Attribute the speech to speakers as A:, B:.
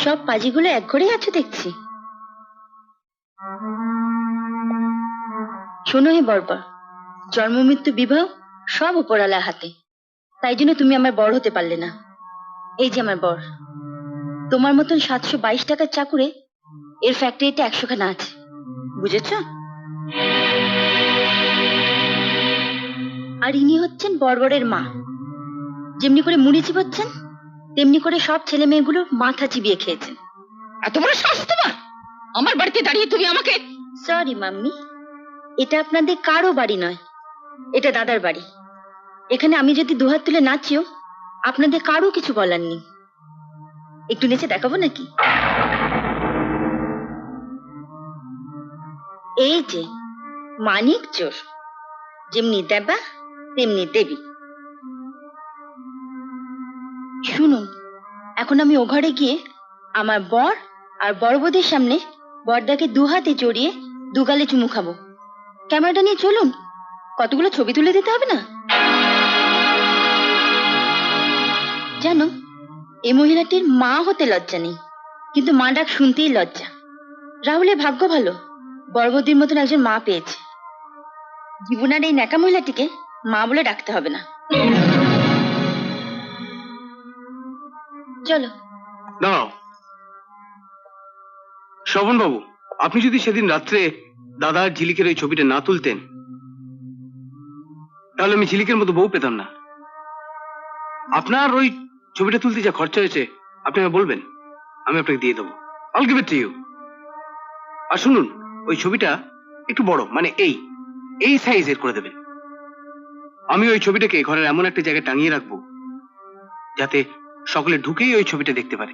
A: সব পাজিগুলো এক ঘরেই আছে দেখছি। শোনো হে বর্বর, জন্ম মৃত্যু বিবাহ সব উপরালার হাতে, তাই জন্য তুমি আমার বর হতে পারলে না। এই যে আমার বর, তোমার মতন 722 টাকার চাকুরে এর ফ্যাক্টরিতে 100 খানা আছে, বুঝেছ? আর ইনি হচ্ছেন বর্বরের মা। যেমনি করে মুড়ি চিবোচ্ছেন তেমনি করে সব ছেলে মেয়েগুলো মাথা চিবিয়ে খেয়েছেন।
B: এত বড় সাহস তোমার! আমার বাড়িতে দাঁড়িয়ে তুমি আমাকে...
A: সরি মাম্মি, এটা আপনাদের কারো বাড়ি নয়, এটা দাদার বাড়ি। এখানে আমি যদি দুহাত তুলে নাচিও আপনাদের কারো কিছু বলার নেই। একটু নেচে দেখাবো নাকি? এই যে মানিক চোর, যেমনি দেবা তেমনি দেবী। শুনুন, এখন আমি ও ঘরে গিয়ে আমার বর আর বড়বৌদির সামনে বরদাকে দুহাতে জড়িয়ে দুগালে চুমু খাবো। ক্যামেরাটা নিয়ে চলুন, কতগুলো ছবি তুলে দিতে হবে না? জানো, এই মহিলাটির মা হতে লজ্জা নেই, কিন্তু মা ডাক শুনতেই লজ্জা। রাহুলের ভাগ্য ভালো, বড়বৌদির মতন একজন মা পেয়েছে। জীবনের এই ন্যাকা মহিলাটিকে মা বলে ডাকতে হবে না। চলো।
C: দাঁড়াও শ্রবণ বাবু, আপনি যদি সেদিন রাত্রে দাদা আর ঝিলিকের ওই ছবিটা না তুলতেন তাহলে আমি ঝিলিকের মতো বউ পেতাম না। আপনার ওই ছবিটা তুলতে যা খরচা হয়েছে আপনি আমাকে বলবেন, আমি আপনাকে দিয়ে দেবো। I'll give it to you। আর শুনুন, ওই ছবিটা একটু বড়, মানে এই সাইজের করে দেবেন। আমি ওই ছবিটাকে ঘরের এমন একটা জায়গায় টাঙিয়ে রাখবো যাতে সকলে ঢুকেই ওই ছবিটা দেখতে পারে।